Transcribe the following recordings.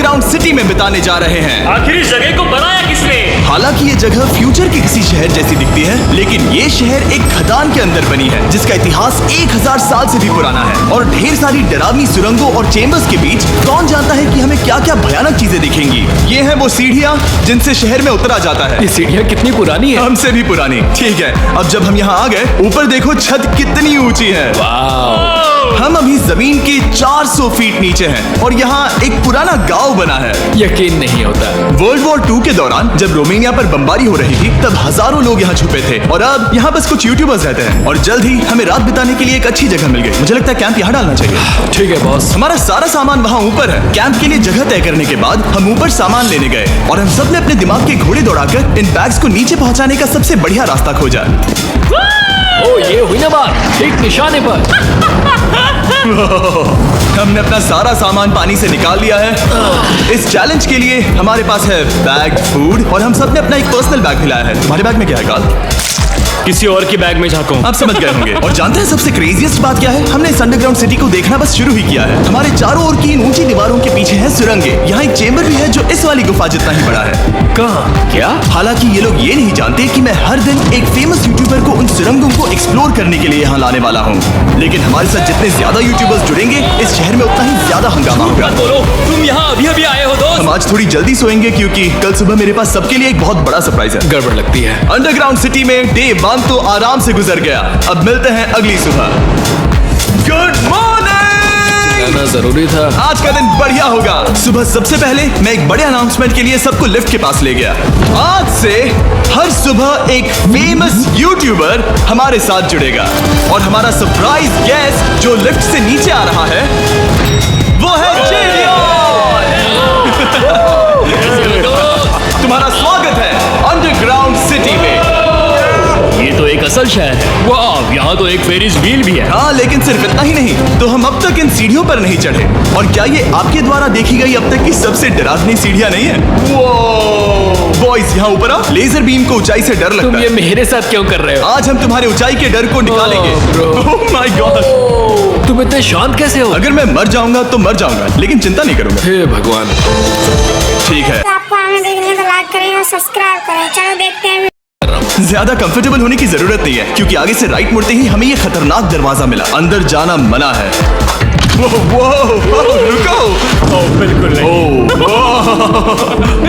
Underground city में बिताने जा रहे हैं। आखिर इस जगह को बनाया किसने? हालांकि ये जगह फ्यूचर के किसी शहर जैसी दिखती है, लेकिन ये शहर एक खदान के अंदर बनी है जिसका इतिहास 1000 साल से भी पुराना है और ढेर सारी डरावनी सुरंगों और चेम्बर्स के बीच कौन जानता है कि हमें क्या क्या भयानक चीजें दिखेंगी। ये है वो सीढ़ियाँ जिनसे शहर में उतरा जाता है। ये सीढ़ियाँ कितनी पुरानी है? हमसे भी पुरानी। ठीक है, अब जब हम यहाँ आ गए, ऊपर देखो छत कितनी ऊंची है। हम अभी जमीन के 400 फीट नीचे हैं और यहाँ एक पुराना गांव बना है। यकीन नहीं होता। वर्ल्ड वॉर 2 के दौरान जब रोमानिया पर बमबारी हो रही थी तब हजारों लोग यहाँ छुपे थे और अब यहाँ बस कुछ यूट्यूबर्स रहते हैं और जल्द ही हमें रात बिताने के लिए एक अच्छी जगह मिल गई। मुझे लगता है कैंप यहाँ डालना चाहिए। ठीक है बॉस। हमारा सारा सामान वहाँ ऊपर है। कैंप के लिए जगह तय करने के बाद हम ऊपर सामान लेने गए और हम सब ने अपने दिमाग के घोड़े दौड़ाकर इन बैग्स को नीचे पहुँचाने का सबसे बढ़िया रास्ता खोजा। ओ ये हुई ना बात, एक निशाने पर। हमने अपना सारा सामान पानी से निकाल लिया है। इस चैलेंज के लिए हमारे पास है बैग, फूड और हम सब ने अपना एक पर्सनल बैग भी लाया है। तुम्हारे बैग में क्या है काल? किसी और की बैग में झांको। आप समझ गए होंगे। और जानते हैं सबसे क्रेजीएस्ट बात क्या है? हमने इस अंडरग्राउंड सिटी को देखना बस शुरू ही किया है। हमारे चारों ओर की इन ऊंची दीवारों के पीछे है सुरंगे। यहाँ एक चेंबर भी है जो इस वाली गुफा जितना ही बड़ा है। कहाँ? क्या? हालांकि ये लोग ये नहीं जानते कि मैं हर दिन एक फेमस यूट्यूबर को उन सुरंगों को एक्सप्लोर करने के लिए यहाँ लाने वाला हूँ। लेकिन हमारे साथ जितने ज्यादा यूट्यूबर्स जुड़ेंगे इस शहर में उतना ही ज्यादा हंगामा होगा। बोलो, तुम यहाँ अभी अभी आए हो दोस्त? हम आज थोड़ी जल्दी सोएंगे क्योंकि कल सुबह मेरे पास सबके लिए एक बहुत बड़ा सरप्राइज है। गड़बड़ लगती है। अंडरग्राउंड सिटी में डे 1 तो आराम से गुजर गया। अब मिलते हैं अगली सुबह। Good morning. जाना जरूरी था। आज का दिन बढ़िया होगा। सुबह सबसे पहले मैं एक बड़े अनाउंसमेंट के लिए सबको लिफ्ट के पास ले गया। आज से हर सुबह एक फेमस यूट्यूबर हमारे साथ जुड़ेगा और हमारा सरप्राइज गेस्ट जो लिफ्ट से नीचे आ रहा है वो है जेरियन। तुम्हारा स्वागत है अंडरग्राउंड सिटी में। ये तो एक असल शहर है। वाह, यहाँ तो एक फेरिस व्हील भी है। हाँ, लेकिन सिर्फ इतना ही नहीं, तो हम अब तक इन सीढ़ियों पर नहीं चढ़े। और क्या ये आपके द्वारा देखी गई अब तक की सबसे डरावनी सीढ़ियाँ नहीं है? बॉयज यहाँ ऊपर आओ। लेजर बीम को ऊंचाई से डर लगता तुम है। ये मेरे साथ क्यों कर रहे हो? आज हम तुम्हारे ऊंचाई के डर को निकालेंगे। ओह माय गॉड, तुम इतने शांत कैसे हो? अगर मैं मर जाऊंगा तो मर जाऊंगा, लेकिन चिंता नहीं करूंगा। हे भगवान। ठीक है, आपको हमें देखने तो लाइक करें और सब्सक्राइब करें। चलो देखते हैं। ज्यादा कंफर्टेबल होने की जरूरत नहीं है क्योंकि आगे से राइट मुड़ते ही हमें ये खतरनाक दरवाजा मिला। अंदर जाना मना है। रुको। बिल्कुल नहीं।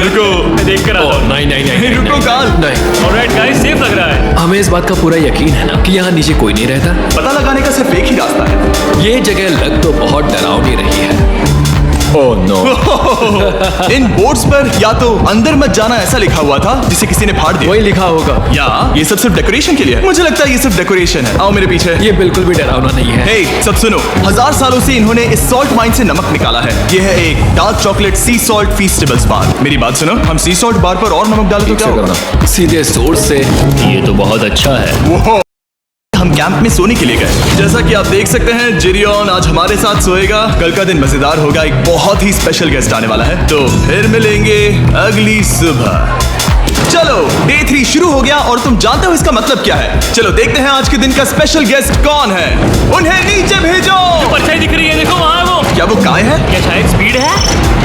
रुको, मैं देख कर आता हूँ। नहीं रुको काल। नहीं। ऑलराइट गाइस, सेफ लग रहा है। हमें इस बात का पूरा यकीन है ना कि यहाँ नीचे कोई नहीं रहता। पता लगाने का सिर्फ एक ही रास्ता है। ये जगह लग तो बहुत डरावनी रही है। Oh no. इन बोर्ड्स पर या तो अंदर मत जाना ऐसा लिखा हुआ था जिसे किसी ने फाड़ दिया, वही लिखा होगा, या ये सब सिर्फ डेकोरेशन के लिए है। मुझे लगता है ये सिर्फ डेकोरेशन है। आओ मेरे पीछे। ये बिल्कुल भी डरावना नहीं है। हे, सब सुनो। 1000 सालों से इन्होंने इस सॉल्ट माइन से नमक निकाला है। ये है एक डार्क चॉकलेट सी सॉल्ट फीस्टेबल्स बार। मेरी बात सुनो, हम सी सॉल्ट बार पर और नमक डालें तो क्या होगा? सीधे सोर्स से। ये तो बहुत अच्छा है। वो हम कैंप में सोने के लिए गए। जैसा कि आप देख सकते हैं, जेरियन आज हमारे साथ सोएगा। कल का दिन मजेदार होगा। एक बहुत ही स्पेशल गेस्ट आने वाला है, तो फिर मिलेंगे अगली सुबह। चलो, डे 3 शुरू हो गया और तुम जानते हो इसका मतलब क्या है। चलो देखते हैं आज के दिन का स्पेशल गेस्ट कौन है। उन्हें नीचे भेजो। परछाई दिख रही है, देखो वहाँ है वो। क्या वो काय है? क्या शायद स्पीड है?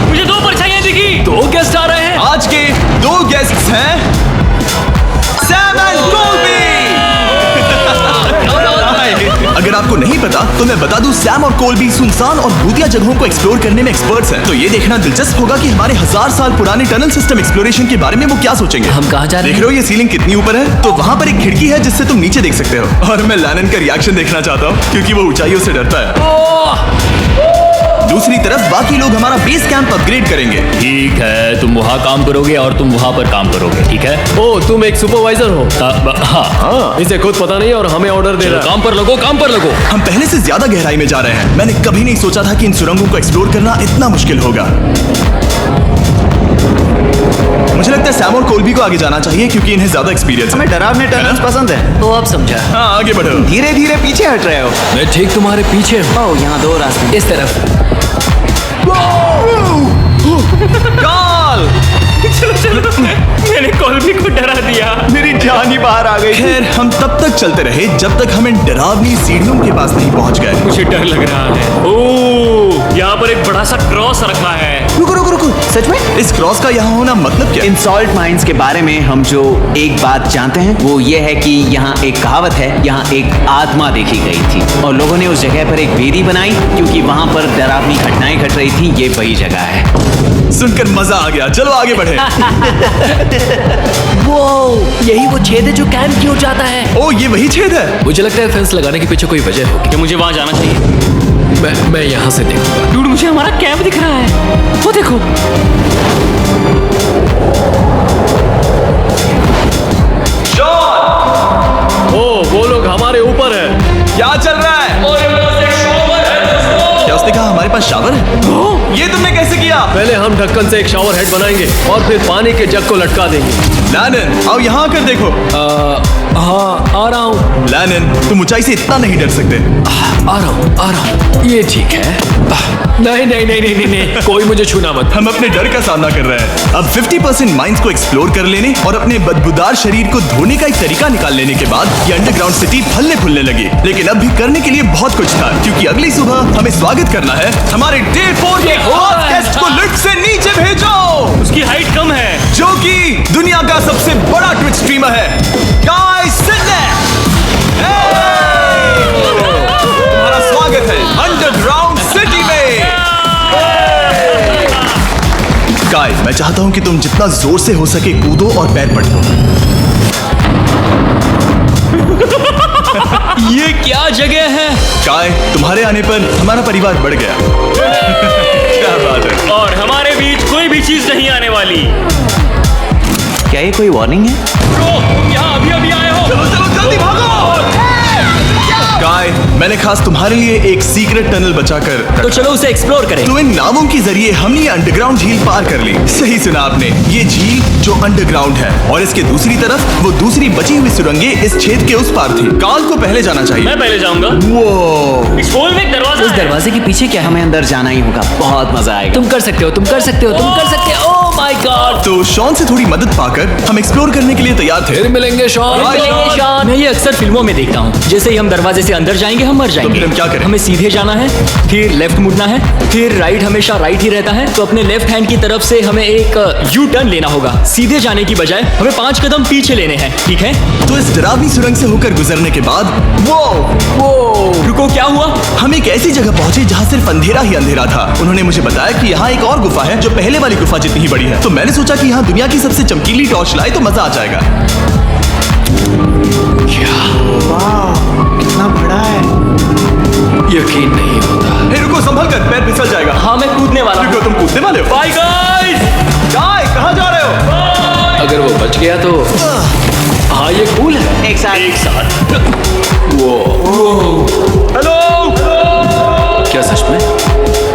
मुझे 2 परछाइयाँ दिखी। 2 गेस्ट आ रहे हैं। आज के 2 गेस्ट्स हैं सैम एंड कोल्बी। अगर आपको नहीं पता तो मैं बता दूं, सैम और कोल्बी सुनसान और भूतिया जगहों को एक्सप्लोर करने में एक्सपर्ट्स हैं। तो ये देखना दिलचस्प होगा कि हमारे 1000 साल पुराने टनल सिस्टम एक्सप्लोरेशन के बारे में वो क्या सोचेंगे। हम कहाँ जा रहे हैं? देख रहे हो ये सीलिंग कितनी ऊपर है? तो वहाँ पर एक खिड़की है जिससे तुम नीचे देख सकते हो। और मैं लैनन का रिएक्शन देखना चाहता हूँ क्योंकि वो ऊंचाइयों से डरता है। दूसरी तरफ बाकी लोग हमारा बेस कैंप अपग्रेड करेंगे। ठीक है, तुम वहाँ काम करोगे और तुम वहाँ पर काम करोगे, ठीक है? ओ, तुम एक सुपरवाइजर हो? हाँ। इसे खुद पता नहीं और हमें ऑर्डर दे रहा है। काम पर लगो, काम पर लगो। हम पहले से ज्यादा गहराई में जा रहे हैं। मैंने कभी नहीं सोचा था कि इन सुरंगों को एक्सप्लोर करना इतना मुश्किल होगा। मुझे लगता है सैम और कोल्बी को आगे जाना चाहिए क्योंकि इन्हें ज्यादा एक्सपीरियंस है। हमें डरावने टनल्स पसंद है। तो अब समझा। हाँ, आगे बढ़ो। धीरे धीरे पीछे हट रहे हो। मैं ठीक तुम्हारे पीछे हूँ। ओह, यहाँ 2 रास्ते। इस तरफ। काल! मैंने कोल्बी को डरा दिया। मेरी जान ही बाहर आ गई। खैर, हम तब तक चलते रहे जब तक हम इन डरावनी सीढ़ियों के पास नहीं पहुंच गए। मुझे डर लग रहा है। ओह, यहाँ पर एक बड़ा सा क्रॉस रखा है। रुको रुको रुको, सच में? इस क्रॉस का यहाँ होना मतलब क्या? इन सॉल्ट माइंस के बारे में हम जो एक बात जानते हैं वो ये है कि यहाँ एक कहावत है, यहाँ एक आत्मा देखी गई थी और लोगों ने उस जगह पर एक वेदी बनाई क्योंकि वहाँ पर डरावनी घटनाएं घट रही थी। ये वही जगह है। सुनकर मजा आ गया, चलो आगे बढ़े। वो यही वो छेद है जो कैंप की ओर जाता है। ओ ये वही छेद है। मुझे लगता है फेंस लगाने के पीछे कोई वजह होगी। कि मुझे वहां जाना चाहिए। मैं यहाँ से देखूंगा। डूड, मुझे हमारा कैंप दिख रहा है। वो देखो। ओ वो लोग हमारे ऊपर है। क्या चल रहा है? क्या उसने कहा हमारे पास शावर है? ये तुमने कैसे किया? पहले हम ढक्कन से एक शावर हेड बनाएंगे और फिर पानी के जग को लटका देंगे। लैनन आओ यहाँ आकर देखो। हाँ आ रहा हूँ। लैनन तुम ऊंचाई से इतना नहीं डर सकते। आ रहा हूँ। ये ठीक है। नहीं, कोई मुझे छूना मत। हम अपने डर का सामना कर रहे हैं। अब 50% माइंस को एक्सप्लोर कर लेने और अपने बदबूदार शरीर को धोने का एक तरीका निकाल लेने के बाद ये अंडरग्राउंड सिटी फलने फूलने लगी। लेकिन अब भी करने के लिए बहुत कुछ था, क्योंकि अगली सुबह हमें स्वागत करना है हमारे डे 4 के खास गेस्ट को लिफ्ट से नीचे भेजो। उसकी हाइट कम है। जो कि दुनिया का सबसे बड़ा ट्विच स्ट्रीमर है, गाइस सिडनेक। तुम्हारा स्वागत है अंडरग्राउंड सिटी में। गाइस मैं चाहता हूं कि तुम जितना जोर से हो सके कूदो और पैर पटको। ये क्या जगह है? काय तुम्हारे आने पर हमारा परिवार बढ़ गया। क्या बात है। और हमारे बीच कोई भी चीज नहीं आने वाली। क्या ये कोई वार्निंग है? ब्रो, तुम यहाँ अभी आए हो। चलो चलो जल्दी भागो। काय मैंने खास तुम्हारे लिए एक सीक्रेट टनल बचाकर तो चलो उसे एक्सप्लोर करें। तो इन नावों के जरिए हमने ये अंडरग्राउंड झील पार कर ली। सही सुना आपने, ये झील जो अंडरग्राउंड है और इसके दूसरी तरफ वो दूसरी बची हुई सुरंगें इस छेद के उस पार थी। काल को पहले जाना चाहिए। मैं पहले जाऊंगा। वो इस होल में एक दरवाजा उस है। दरवाजे के पीछे क्या हमें अंदर जाना ही होगा। बहुत मजा आएगा। तुम कर सकते हो। Oh my God. तो शॉन से थोड़ी मदद पाकर हम एक्सप्लोर करने के लिए तैयार थे। फिर मिलेंगे शॉन। बाय, मैं ये अक्सर फिल्मों में देखता हूँ। जैसे ही हम दरवाजे से अंदर जाएंगे हम मर जाएंगे। फिर हम क्या करें? हमें सीधे जाना है, फिर लेफ्ट मुड़ना है, फिर राइट हमेशा राइट ही रहता है। तो अपने लेफ्ट हैंड की तरफ से हमें एक यू टर्न लेना होगा। सीधे जाने की बजाय हमें 5 कदम पीछे लेने हैं, ठीक है? तो इस डरावनी सुरंग से होकर गुजरने के बाद वो रुको, क्या हुआ? हम एक ऐसी जगह पहुंचे जहां सिर्फ अंधेरा ही अंधेरा था। उन्होंने मुझे बताया कि यहाँ एक और गुफा है जो पहले वाली गुफा जितनी ही बड़ी है। तो मैंने सोचा कि यहाँ दुनिया की सबसे चमकीली टॉर्च लाए तो मजा आ जाएगा। कितना बड़ा है। यकीन नहीं होता। हे रुको, संभल कर, पैर फिसल जाएगा। हाँ, मैं कूदने वाला हूँ। रुको, तुम कूदने वाले हो? Bye guys. काय कहाँ जा रहे हो? अगर वो बच गया तो हाँ ये कूल है। एक साथ हेलो। क्या सच में?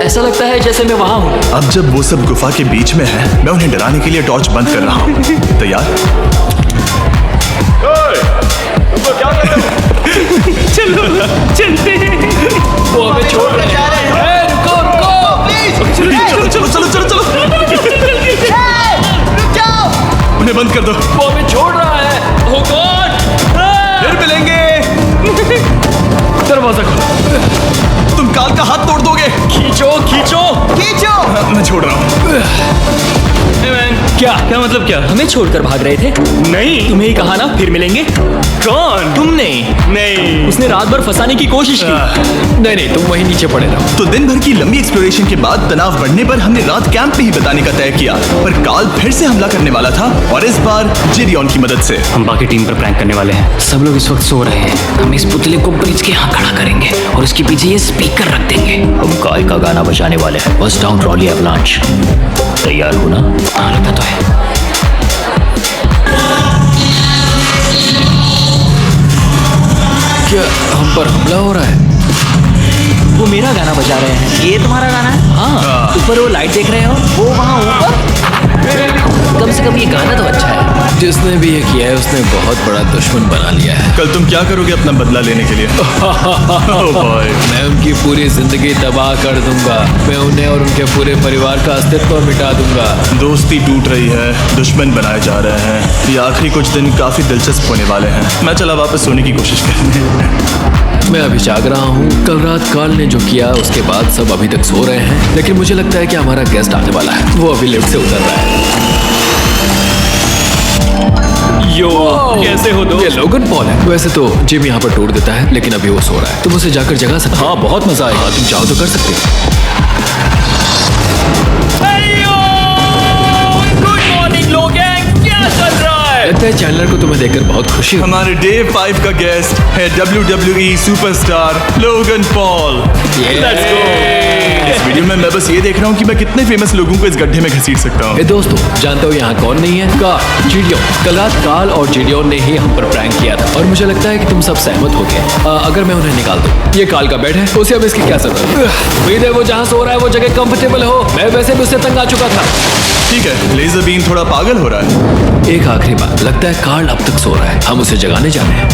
ऐसा लगता है जैसे मैं वहां हूँ। अब जब वो सब गुफा के बीच में है, मैं उन्हें डराने के लिए टॉर्च बंद कर रहा हूँ। तैयार? क्या कर रहे हो? चलते हैं। वो हमें छोड़ रहे हैं। रुको। चलो उन्हें बंद कर दो। वो हमें छोड़ रहा है। Oh God! फिर मिलेंगे। दरवाजा खोलो। तुम काल का हाथ तोड़ दोगे। खींचो। मैं छोड़ रहा हूँ। Hey man, क्या मतलब क्या? हमें छोड़कर भाग रहे थे? नहीं। तुम्हें ही कहा ना फिर मिलेंगे। कौन? तुमने। नहीं। उसने रात भर फंसाने की कोशिश की। नहीं तुम वहीं नीचे पड़े रहो। तो दिन भर की लंबी एक्सप्लोरेशन के बाद तनाव बढ़ने पर हमने रात कैंप में ही बिताने का तय किया। पर काल फिर से हमला करने वाला था और इस बार जेरियन की मदद से। हम बाकी टीम पर प्रैंक करने वाले हैं। सब लोग इस वक्त सो रहे हैं। हम इस पुतले को ब्रिज के यहाँ खड़ा करेंगे और उसके पीछे ये स्पीकर रख देंगे। हम काय का गाना बजाने वाले हैं। बस डाउन ट्रॉली अवलांच। तैयार हो ना? हाँ लगता तो है। क्या हम पर हमला हो रहा है? वो मेरा गाना बजा रहे हैं। ये तुम्हारा गाना है? हाँ ऊपर वो लाइट देख रहे हो? वो वहाँ ऊपर? कम से कम ये गाना तो अच्छा है। जिसने भी ये किया है उसने बहुत बड़ा दुश्मन बना लिया है। कल तुम क्या करोगे अपना बदला लेने के लिए? Oh boy. मैं उनकी पूरी जिंदगी तबाह कर दूंगा। मैं उन्हें और उनके पूरे परिवार का अस्तित्व मिटा दूंगा। दोस्ती टूट रही है, दुश्मन बनाए जा रहे हैं। ये आखिरी कुछ दिन काफी दिलचस्प होने वाले हैं। मैं चला वापस सोने की कोशिश करने। मैं अभी जाग रहा हूँ। कल रात कार्ल ने जो किया उसके बाद सब अभी तक सो रहे हैं, लेकिन मुझे लगता है कि हमारा गेस्ट आने वाला है। वो अभी लिफ्ट से उतर रहा है। यो, कैसे हो ये दोस्त? लोगन पॉल है। वैसे तो जिम यहाँ पर टूट देता है, लेकिन अभी वो सो रहा है। तुम उसे जाकर जगा सकते हो। हाँ, बहुत मजा आएगा। हाँ, तुम चाहो तो कर सकते हो। गुड मॉर्निंग लोग, क्या चल रहा है? लगता है चैनलर को तुम्हें देखकर बहुत खुशी हुई। हमारे डे 5 का गेस्ट है WWE superstar Logan Paul. Let's go. इस वीडियो में मैं बस ये देख रहा हूँ कि मैं कितने फेमस लोगों को इस गड्ढे में घसीट सकता हूँ। ए दोस्तों, जानते हो यहाँ कौन नहीं है? कार्ल, जीडियोन। कल रात कार्ल और जीडियोन ने ही हम पर प्रैंक किया था और मुझे लगता है कि तुम सब सहमत हो गए। अगर मैं उन्हें निकाल दूं, ये कार्ल का बेड है, उसे अब इसकी क्या जरूरत है? उम्मीद है वो जहाँ सो रहा है वो जगह कंफर्टेबल हो। मैं वैसे भी उससे तंग आ चुका था। ठीक है, लेजर बीम थोड़ा पागल हो रहा है। एक आखिरी बात, लगता है कार्ल अब तक सो रहा है। हम उसे जगाने जाने हैं।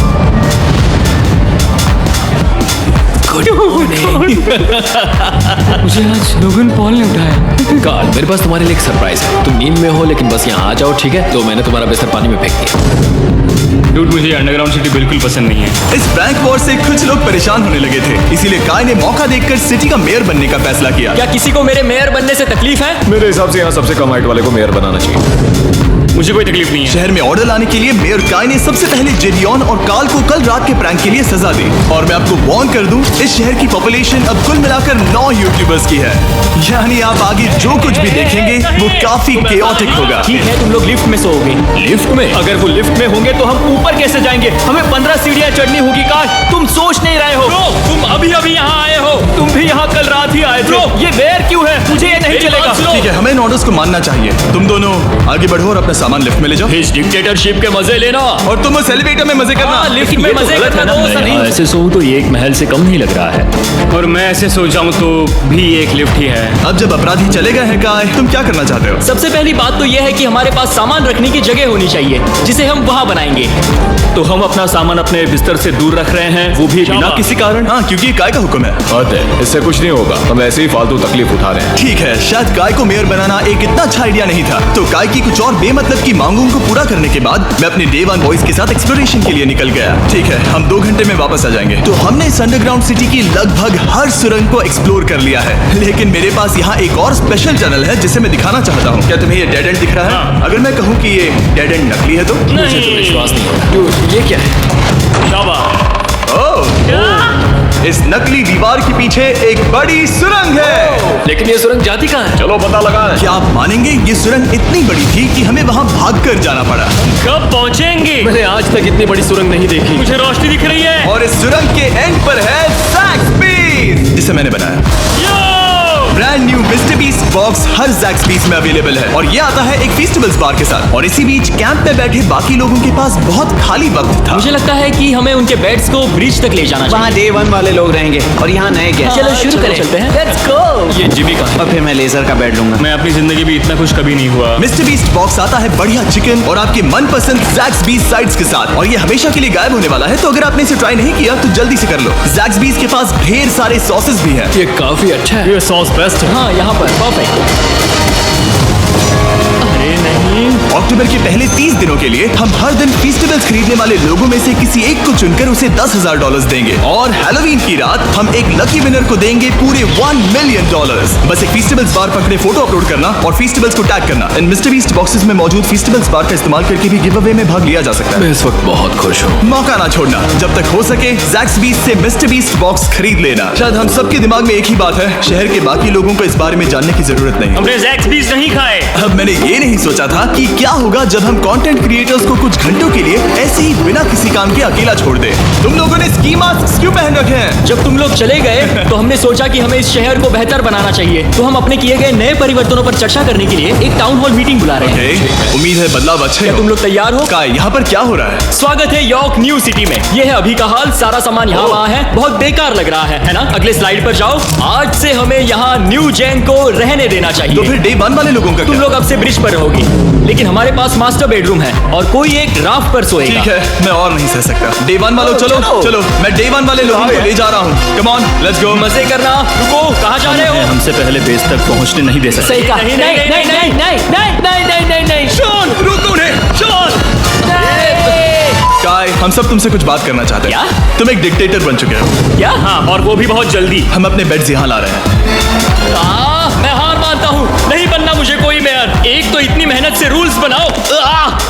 Good morning. मुझे आज लोगन पॉल ने उठाया। कार्ल, मेरे पास तुम्हारे लिए एक सरप्राइज है। तुम नींद में हो लेकिन बस यहाँ आ जाओ, ठीक है? तो मैंने तुम्हारा बिस्तर पानी में फेंक दिया। डूड, मुझे अंडरग्राउंड सिटी बिल्कुल पसंद नहीं है। इस प्रैंक वॉर से कुछ लोग परेशान होने लगे थे, इसीलिए काय ने मौका देखकर सिटी का मेयर बनने का फैसला किया। क्या किसी को मेरे मेयर बनने से तकलीफ है? मेरे हिसाब से यहाँ सबसे कम हाइट वाले को मेयर बनाना चाहिए। मुझे कोई तकलीफ नहीं है। शहर में ऑर्डर लाने के लिए मेयर काय ने सबसे पहले जेरियन और कार्ल को कल रात के प्रैंक के लिए सजा दी। और मैं आपको वार्न कर दूं, इस शहर की पॉपुलेशन अब कुल मिलाकर 9 यूट्यूबर्स की है। यानी आप आगे जो कुछ भी देखेंगे वो काफी केओटिक होगा। ठीक है, तुम लोग लिफ्ट में सोओगे। लिफ्ट में? अगर वो लिफ्ट में होंगे तो हम ऊपर कैसे जाएंगे? हमें 15 सीढ़ियां चढ़नी होगी। काश तुम सोच नहीं रहे हो। तुम अभी अभी यहाँ आए हो। तुम भी यहाँ कल रात ही आए थे। ये वेयर क्यों है? मुझे ये नहीं चलेगा। ठीक है, हमें इन ऑर्डर्स को मानना चाहिए। तुम दोनों आगे बढ़ो और अपना सामान लिफ्ट में ले जाओ। इस डिक्टेटरशिप के मजे लेना। और तुम उस एलिवेटर में मजे करना। लिफ्ट में मजे करना दोस्त। ऐसे सोऊं तो ये एक महल से कम नहीं लग रहा है, और मैं ऐसे सो जाऊं तो भी एक लिफ्ट ही है। अब जब अपराधी चले गए हैं काय, तुम क्या करना चाहते हो? सबसे पहली बात तो यह है कि हमारे पास सामान रखने की जगह होनी चाहिए, जिसे हम वहाँ बनाएंगे। तो हम अपना सामान अपने बिस्तर से दूर रख रहे हैं, वो भी बिना किसी कारण। हाँ, क्योंकि ये काय का हुक्म है। इससे कुछ नहीं होगा, हम ऐसे ही फालतू तकलीफ उठा रहे हैं। ठीक है, शायद काय को मेयर बनाना एक इतना अच्छा आइडिया नहीं था। तो काय की कुछ और बेमतलब की मांगों को पूरा करने के बाद मैं अपने डे 1 बॉयज के साथ एक्सप्लोरेशन के लिए निकल गया। ठीक है, हम 2 घंटे में वापस आ जाएंगे। तो हमने इस अंडरग्राउंड सिटी की लगभग हर सुरंग को एक्सप्लोर कर लिया है, लेकिन मेरे पास यहाँ एक और स्पेशल टनल है जिसे मैं दिखाना चाहता हूँ। क्या तुम्हें ये डेड एंड दिख रहा है? हाँ। अगर मैं कहूँ कि ये डेड एंड नकली है तो? मुझे तो विश्वास नहीं होता। Dude, ये क्या है? ओह, इस नकली दीवार के पीछे एक बड़ी सुरंग है। लेकिन ये सुरंग जाती कहाँ है? चलो पता लगा। क्या आप मानेंगे, ये सुरंग इतनी बड़ी थी कि हमें वहाँ भागकर जाना पड़ा। कब पहुँचेंगे? मैंने आज तक इतनी बड़ी सुरंग नहीं देखी। मुझे रोशनी दिख रही है। और इस सुरंग के एंड पर है ज़ैक्सबीस, जिसे मैंने बनाया। Brand new mister Beast box हर ज़ैक्सबीस में अवेलेबल है, और ये आता है एक फेस्टिवल्स बार के साथ। और इसी बीच कैंप में बैठे बाकी लोगों के पास बहुत खाली वक्त था। मुझे लगता है कि हमें उनके बेड्स को ब्रिज तक ले जाना चाहिए। वहाँ डे 1 वाले लोग रहेंगे और यहाँ नए गेस्ट। चलो शुरू करें। चलते हैं। Let's go। ये जिमी का है। और फिर मैं लेजर का बेड लूंगा। मैं अपनी जिंदगी में इतना खुश कभी नहीं हुआ। मिस्टर बीस्ट बॉक्स आता है बढ़िया चिकन और आपके मनपसंद ज़ैक्सबीस साइड्स के साथ, और ये हमेशा के लिए गायब होने वाला है। तो अगर आपने इसे ट्राई नहीं किया तो जल्दी से कर लो। ज़ैक्सबीस के पास ढेर सारे सॉसेस भी हैं। ये काफी अच्छा है। ये सॉस बेस्ट है। हाँ, यहाँ पर परफेक्ट। अरे नहीं, अक्टूबर के पहले 30 दिनों के लिए हम हर दिन फेस्टिवल्स खरीदने वाले लोगों में से किसी एक को चुनकर उसे $10,000 देंगे, और हैलोवीन की रात हम एक लकी विनर को देंगे पूरे $1 मिलियन। बस एक फेस्टिवल्स बार पकड़े फोटो अपलोड करना और फेस्टिवल्स को टैग करना। इन मिस्टर बीस्ट बॉक्सेस में मौजूद फेस्टिवल्स बार का इस्तेमाल करके भी गिव अवे में भाग लिया जा सकता है। मैं इस वक्त बहुत खुश हूँ। मौका ना छोड़ना, जब तक हो सके ज़ैक्सबीस से मिस्टर बीस्ट बॉक्स खरीद लेना। शायद हम सबके दिमाग में एक ही बात है, शहर के बाकी लोगों को इस बारे में जानने की जरूरत नहीं। हमने ज़ैक्सबीस नहीं खाए। अब मैंने ये नहीं सोचा था कि क्या होगा जब हम कंटेंट क्रिएटर्स को कुछ घंटों के लिए ऐसे ही बिना किसी काम के अकेला छोड़ दे। तुम लोगों ने स्की मास्क क्यों पहन रखे हैं? जब तुम लोग चले गए तो हमने सोचा कि हमें इस शहर को बेहतर बनाना चाहिए। तो हम अपने किए गए नए परिवर्तनों पर चर्चा करने के लिए एक टाउन हॉल मीटिंग बुला रहे हैं। उम्मीद है बदलाव अच्छे क्या हो। तुम लोग तैयार हो? काय, यहाँ पर क्या हो रहा है? स्वागत है यॉर्क न्यू सिटी में। ये है अभी का हाल। सारा सामान यहाँ वहाँ है। बहुत बेकार लग रहा है ना? अगले स्लाइड पर जाओ। आज से हमें यहाँ न्यू जेन को रहने देना तो चाहिए। फिर डे 1 वाले लोगों का तुम क्या? लोग अब से ब्रिज पर रहोगी, लेकिन हमारे पास मास्टर बेडरूम है और कोई एक राफ्ट पर सोएगा। ठीक है, मैं और नहीं सह सकता। डे 1 वालों चलो चलो, मैं डे 1 वाले लोगों को ले जा रहा हूँ। Come on, let's go. मजे करना। रुको, कहाँ जा रहे हो? हमसे पहले बेस तक पहुँचने नहीं दे सकते। सही कहा। नहीं, नहीं, नहीं, नहीं, नहीं, शॉन, रुको उन्हें, शॉन। काय, हम सब तुमसे कुछ बात करना चाहते हैं। क्या? तुम एक डिक्टेटर बन चुके हो। क्या? हाँ, और वो भी बहुत जल्दी। हम अपने बेड्स यहाँ ला रहे हैं। मैं हार मानता हूँ, नहीं बनना मुझे कोई मेयर। एक तो इतनी मेहनत से रूल्स बनाओ,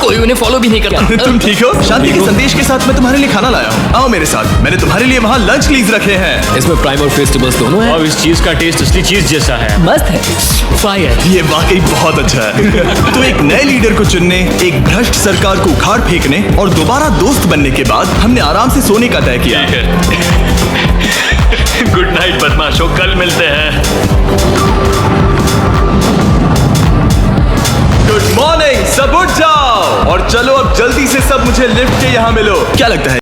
कोई उन्हें फॉलो भी नहीं करता। तुम ठीक हो? शांति के संदेश के साथ मैं तुम्हारे लिए खाना लाया हूँ। आओ मेरे साथ, मैंने तुम्हारे लिए वहाँ लंच लीज रखे हैं। इसमें प्राइम और फेस्टिवल्स दोनों हैं। और इस चीज का टेस्ट असली चीज जैसा है। मस्त है। फायर। ये वाकई बहुत अच्छा है। तुम एक नए लीडर को चुनने, एक भ्रष्ट सरकार को उखाड़ फेंकने और दोबारा दोस्त बनने के बाद हमने आराम से सोने का तय किया। गुड नाइट बदमाशों, कल मिलते हैं। गुड मॉर्निंग, सब उठ जाओ और चलो अब जल्दी से सब मुझे लिफ्ट के यहाँ मिलो। क्या लगता है